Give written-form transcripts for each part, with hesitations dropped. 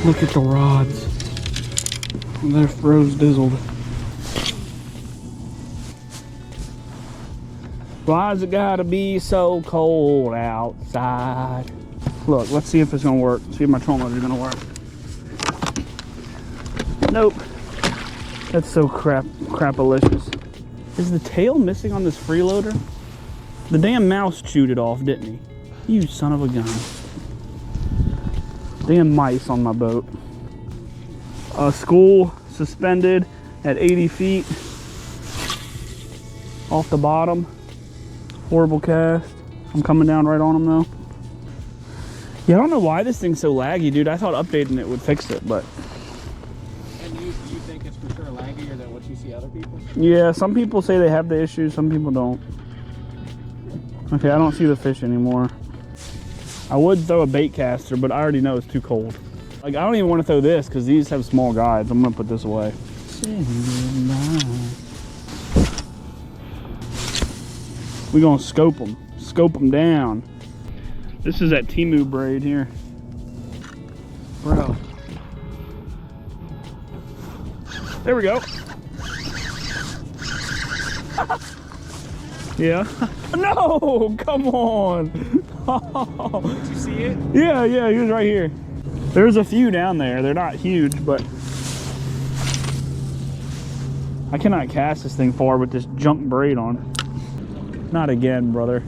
Look at the rods. They're froze dizzled. Why's it gotta be so cold outside? Look, let's see if it's gonna work. See if my trolling motor is gonna work. Nope. That's so crapalicious. Is the tail missing on this freeloader? The damn mouse chewed it off, didn't he? You son of a gun. Damn mice on my boat. School suspended at 80 feet off the bottom. Horrible cast. I'm coming down right on them though. Yeah, I don't know why this thing's so laggy, dude. I thought updating it would fix it, but. And you think it's for sure laggier than what you see other people? Yeah, some people say they have the issue, some people don't. Okay, I don't see the fish anymore. I would throw a bait caster, but I already know it's too cold. Like, I don't even want to throw this because these have small guides. I'm gonna put this away. We're gonna scope them down. This is that Temu braid here. Bro. There we go. Yeah. No, come on. Did you see it? Yeah, he was right here. There's a few down there. They're not huge, but I cannot cast this thing far with this junk braid on. Not again, brother.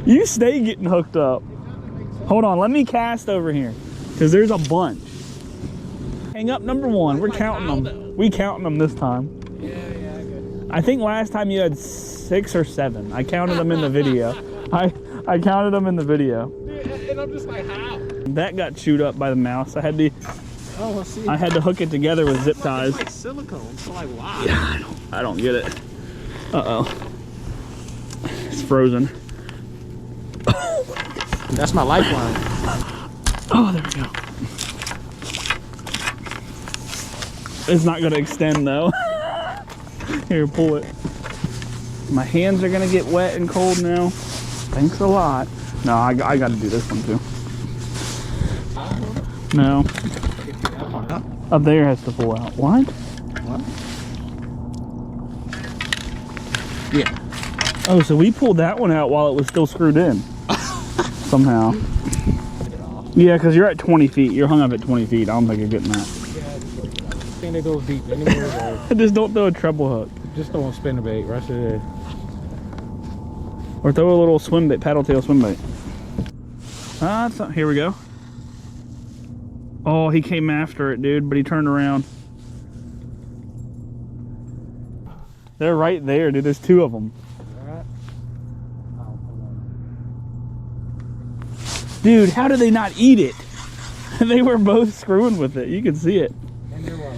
You stay getting hooked up. Hold on, let me cast over here because there's a bunch. Hang up number one. We're counting them. We counting them this time. Yeah, good. I think last time you had 6 or 7. I counted them in the video. I counted them in the video. And I'm just like, how? That got chewed up by the mouse. I had to hook it together with zip ties. It's like silicone, so like, wow. Yeah, I don't get it. Uh-oh. It's frozen. That's my lifeline. Oh, there we go. It's not gonna extend though. Here, pull it. My hands are gonna get wet and cold now. Thanks a lot. No, I gotta do this one too. No. Up there has to pull out. What? Yeah. Oh, so we pulled that one out while it was still screwed in. Somehow. Yeah, because you're at 20 feet. You're hung up at 20 feet. I don't think you're getting that. I think they go deep anywhere. Just don't throw a treble hook. Just don't spin the bait. Rest of it. Or throw a little swim bait, paddle tail swim bait. Here we go. Oh, he came after it, dude, but he turned around. They're right there, dude. There's 2 of them. Dude, how did they not eat it? They were both screwing with it. You can see it. And they're what,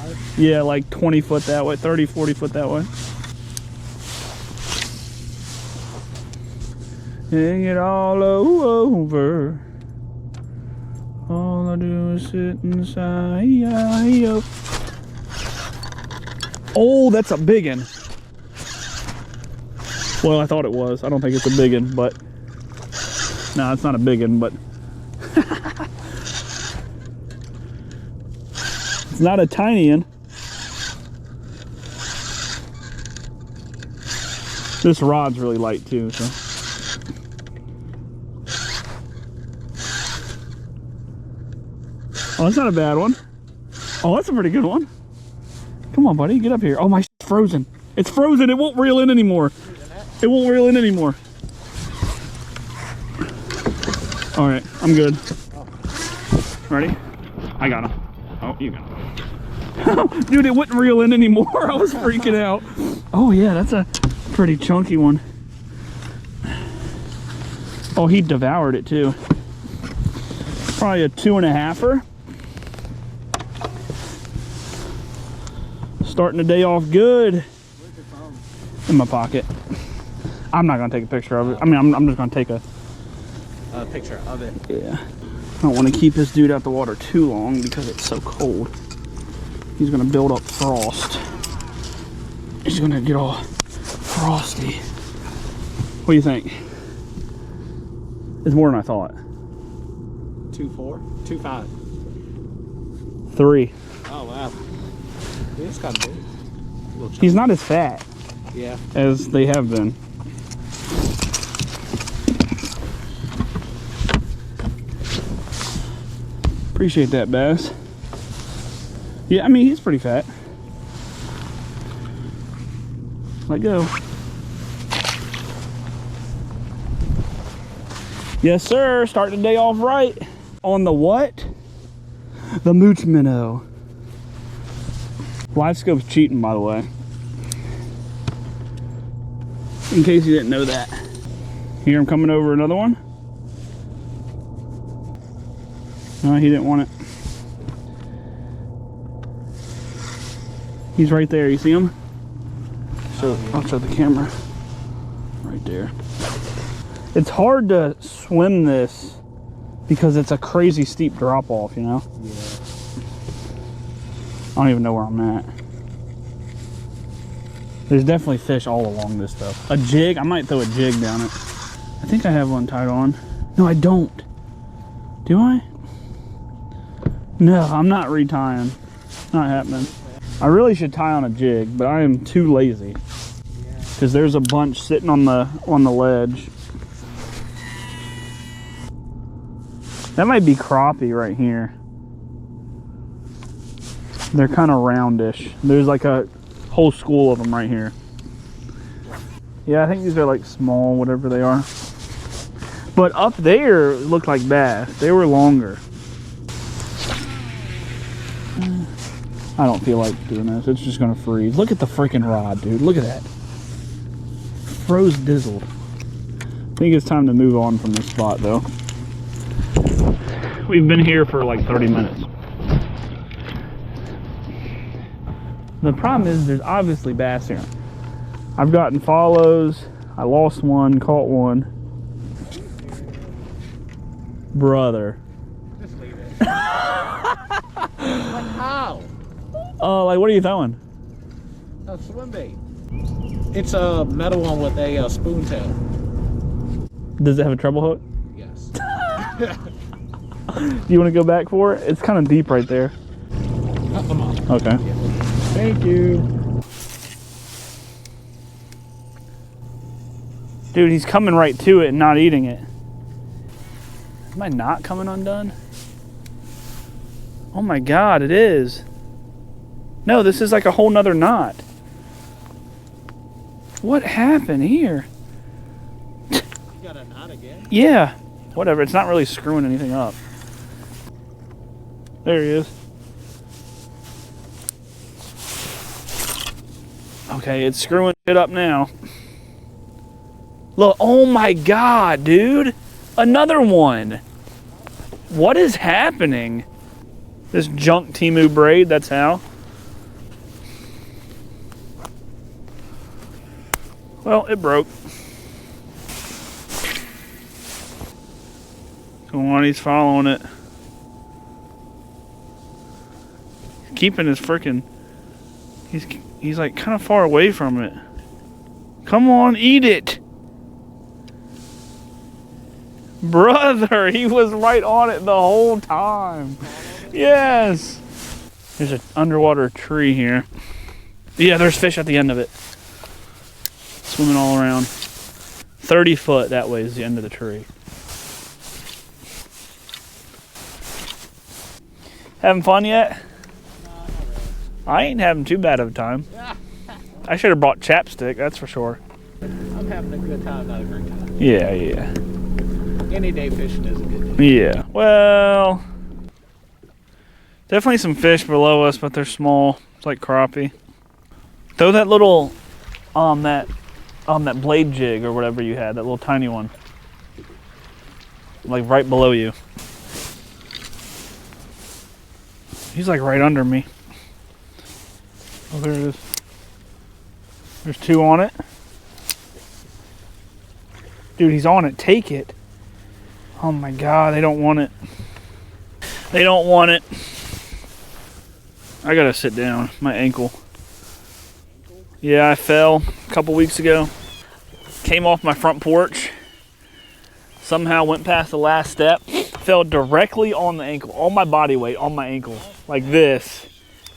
like yeah, like 20 foot that way, 30, 40 foot that way. Hang it all over. All I do is sit inside. Oh, that's a big one. Well, I thought it was. I don't think it's a big one, but no, it's not a big one, but it's not a tiny one. This rod's really light too, so. Oh, that's not a bad one. Oh, that's a pretty good one. Come on, buddy, get up here. Oh, my shit's frozen. It's frozen. It won't reel in anymore. It won't reel in anymore. All right, I'm good. Ready? I got him. Oh, you got him. Dude, it wouldn't reel in anymore. I was freaking out. Oh, yeah, that's a pretty chunky one. Oh, he devoured it, too. Probably a 2.5-er. Starting the day off good. Where's your phone? In my pocket. I'm not gonna take a picture of it. I mean, I'm just gonna take a picture of it. Yeah. I don't want to keep this dude out the water too long because it's so cold. He's gonna build up frost. He's gonna get all frosty. What do you think? It's more than I thought. 2.4, 2.5. 3. Oh wow. It's kind of big. He's not as fat Yeah. as they have been. Appreciate that, Bass. Yeah, I mean, he's pretty fat. Let go. Yes, sir. Start the day off right. On the what? The mooch minnow. Live scope's cheating, by the way. In case you didn't know that. Here, I'm coming over another one. No, he didn't want it. He's right there. You see him? So I'll show the camera. Right there. It's hard to swim this because it's a crazy steep drop off, you know? Yeah. I don't even know where I'm at. There's definitely fish all along this stuff. A jig, I might throw a jig down it. I think I have one tied on. No, I don't. Do I? No, I'm not retying. Not happening. I really should tie on a jig, but I am too lazy. Because there's a bunch sitting on the ledge. That might be crappie right here. They're kind of roundish. There's like a whole school of them right here. Yeah, I think these are like small, whatever they are. But up there looked like bass. They were longer. I don't feel like doing this. It's just gonna freeze. Look at the freaking rod, dude. Look at that. Froze dizzled. I think it's time to move on from this spot though. We've been here for like 30 minutes. The problem is there's obviously bass here. I've gotten follows. I lost one, caught one. Brother. Just leave it. But how? Like what are you throwing? A swim bait. It's a metal one with a spoon tail. Does it have a treble hook? Yes. Do you want to go back for it? It's kind of deep right there. Come on. Okay. Yeah. Thank you. Dude, he's coming right to it and not eating it. Am I not coming undone? Oh my God, it is. No, this is like a whole nother knot. What happened here? You got a knot again? Yeah. Whatever, it's not really screwing anything up. There he is. Okay, it's screwing it up now. Look, oh my God, dude. Another one. What is happening? This junk Temu braid, that's how. Well, it broke. Come on, he's following it. Keeping his freaking... He's like kind of far away from it. Come on, eat it. Brother, he was right on it the whole time. Yes. There's an underwater tree here. Yeah, there's fish at the end of it. Swimming all around. 30 foot that way is the end of the tree. Having fun yet? I ain't having too bad of a time. I should have brought chapstick, that's for sure. I'm having a good time, not a great time. Yeah, yeah. Any day fishing is a good day. Yeah. Well, definitely some fish below us, but they're small. It's like crappie. Throw that little that blade jig or whatever you had, that little tiny one. Like right below you. He's like right under me. Oh, there it is. There's two on it. Dude, he's on it. Take it. Oh my God, they don't want it. They don't want it. I gotta sit down. My ankle. Yeah, I fell a couple weeks ago. Came off my front porch. Somehow went past the last step. fell directly on the ankle, all my body weight on my ankle, like this.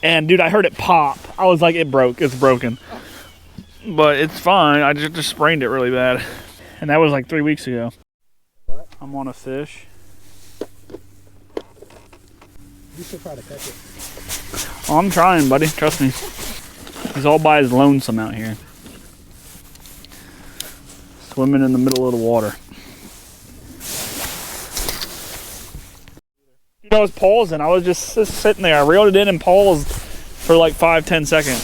And dude, I heard it pop. I was like, it broke, it's broken. But it's fine, I just sprained it really bad. And that was like 3 weeks ago. What? I'm on a fish. You should try to catch it. Oh, I'm trying, buddy, trust me. He's all by his lonesome out here. Swimming in the middle of the water. Dude, I was pausing. I was just sitting there. I reeled it in and paused for like 5-10 seconds.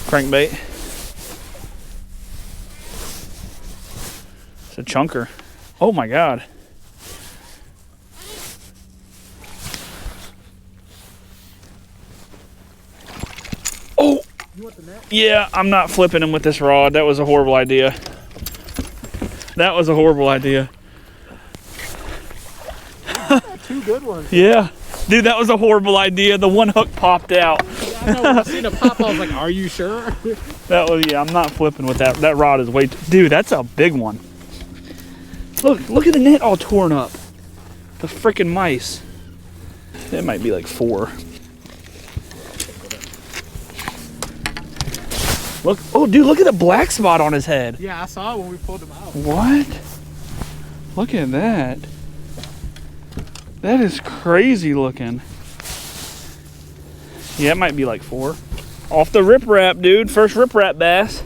Crankbait. It's a chunker. Oh my God. Oh! You want the net? Yeah, I'm not flipping him with this rod. That was a horrible idea. That was a horrible idea. Two good ones. Yeah. Dude, that was a horrible idea. The one hook popped out. Yeah, I know. When I seen it pop, I was like, are you sure? That was, yeah, I'm not flipping with that. That rod is way too, dude, that's a big one. Look at the net all torn up. The freaking mice. It might be like 4. Look, oh dude, look at the black spot on his head. Yeah, I saw it when we pulled him out. What? Look at that. That is crazy looking. Yeah, it might be like 4. Off the riprap, dude. First riprap bass.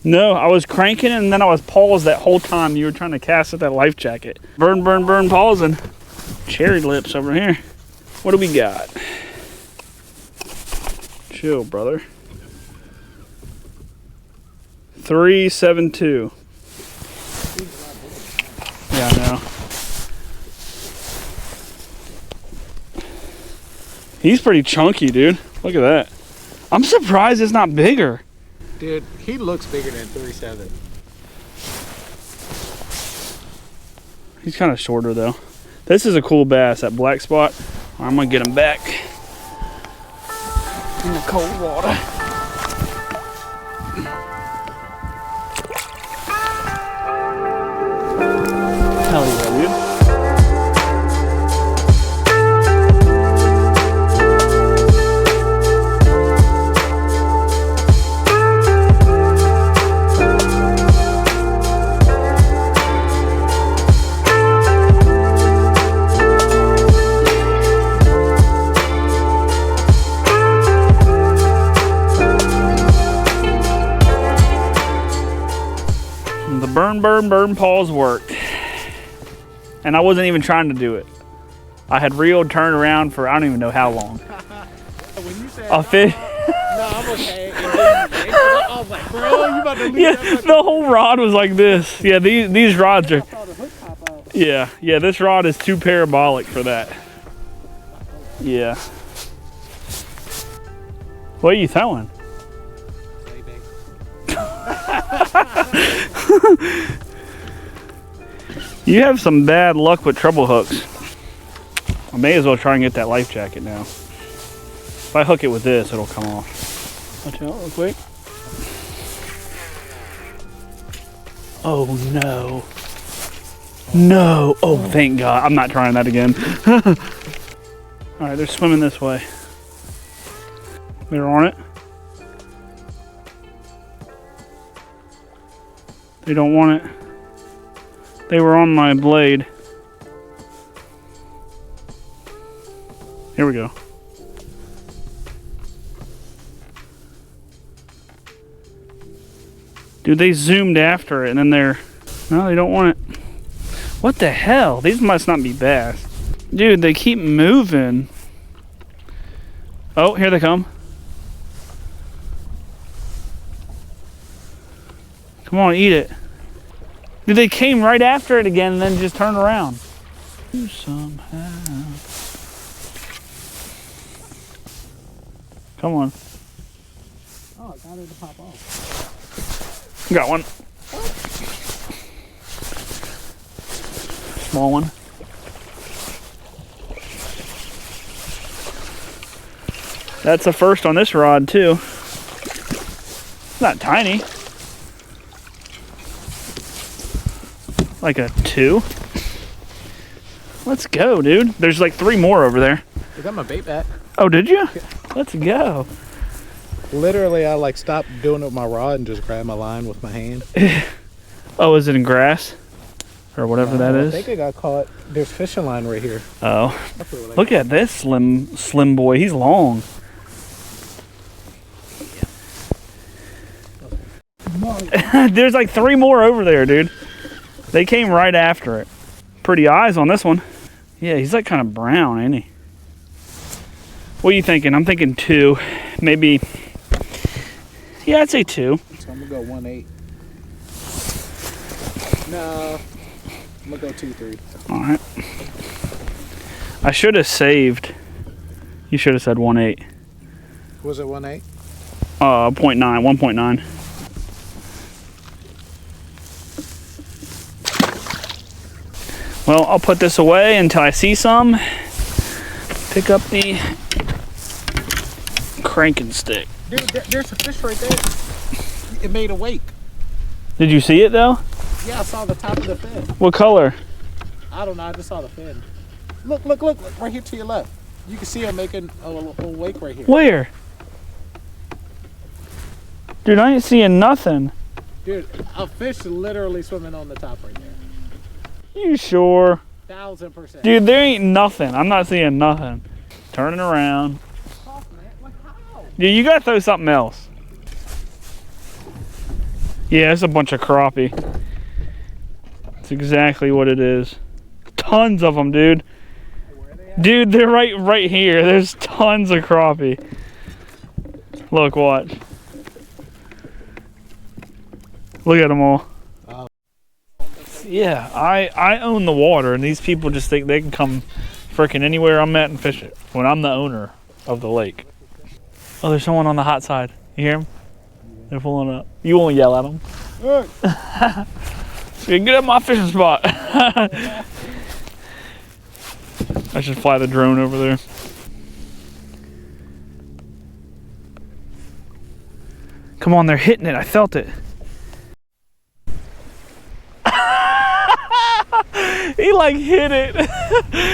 No, I was cranking and then I was paused that whole time you were trying to cast at that life jacket. Burn, burn, burn, pausing. Cherry lips over here. What do we got? Chill, brother. 372. Yeah, I know. He's pretty chunky, dude. Look at that. I'm surprised it's not bigger. Dude, he looks bigger than 3.7. He's kind of shorter though. This is a cool bass, that black spot. I'm gonna get him back in the cold water. Hell yeah, dude. Burn pause worked. And I wasn't even trying to do it. I had reeled, turned around for I don't even know how long. When you said, A fish. no, I'm okay. And then I was like, bro, you about to leave Yeah, that the whole rod was like this. Yeah, these rods are. I saw the hook pop out. Yeah, this rod is too parabolic for that. Yeah. What are you throwing? You have some bad luck with treble hooks. I may as well try and get that life jacket now. If I hook it with this, it'll come off. Watch out real quick. Oh no. No. Oh, thank God. I'm not trying that again. All right, they're swimming this way. They're on it. They don't want it. They were on my blade. Here we go. Dude, they zoomed after it and then no, they don't want it. What the hell? These must not be bass. Dude, they keep moving. Oh, here they come. Come on, eat it. Dude, they came right after it again and then just turned around. Somehow. Come on. Oh, I got it to pop off. Got one. Small one. That's a first on this rod too. It's not tiny. Like a 2. Let's go, dude. There's like 3 more over there. I got my bait back. Oh, did you? Let's go. Literally, I like stopped doing it with my rod and just grabbed my line with my hand. Oh, is it in grass? Or whatever that is? I think I got caught. There's fishing line right here. Oh. Look at this slim boy. He's long. There's like 3 more over there, dude. They came right after it. Pretty eyes on this one. Yeah, he's like kind of brown, ain't he? What are you thinking? I'm thinking 2. Maybe. Yeah, I'd say 2. So I'm gonna go 1.8. No, I'm gonna go 2.3. All right. I should have saved. You should have said 1.8. Was it 1.8? 0.9, 1.9. Well, I'll put this away until I see some. Pick up the cranking stick. Dude, there's a fish right there. It made a wake. Did you see it though? Yeah, I saw the top of the fin. What color? I don't know, I just saw the fin. Look, right here to your left. You can see him making a wake right here. Where? Dude, I ain't seeing nothing. Dude, a fish literally swimming on the top right there. You sure? 1000%. Dude, there ain't nothing. I'm not seeing nothing. Turning around. Dude, you gotta throw something else. Yeah, it's a bunch of crappie. That's exactly what it is. Tons of them, dude. Dude, they're right here. There's tons of crappie. Look, watch. Look at them all. Yeah, I own the water, and these people just think they can come freaking anywhere I'm at and fish it when I'm the owner of the lake. Oh, there's someone on the hot side. You hear them? They're pulling up. You won't yell at them. So get up my fishing spot. I should fly the drone over there. Come on, they're hitting it. I felt it. He like hit it.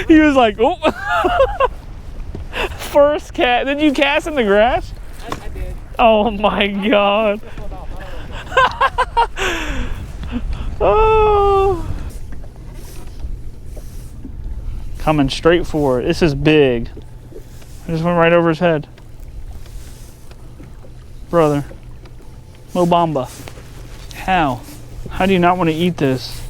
He was like, oh. First cast. Did you cast in the grass? I did. Oh my God. Oh. Coming straight for it. This is big. I just went right over his head. Brother. Mo Bamba. How? How do you not want to eat this?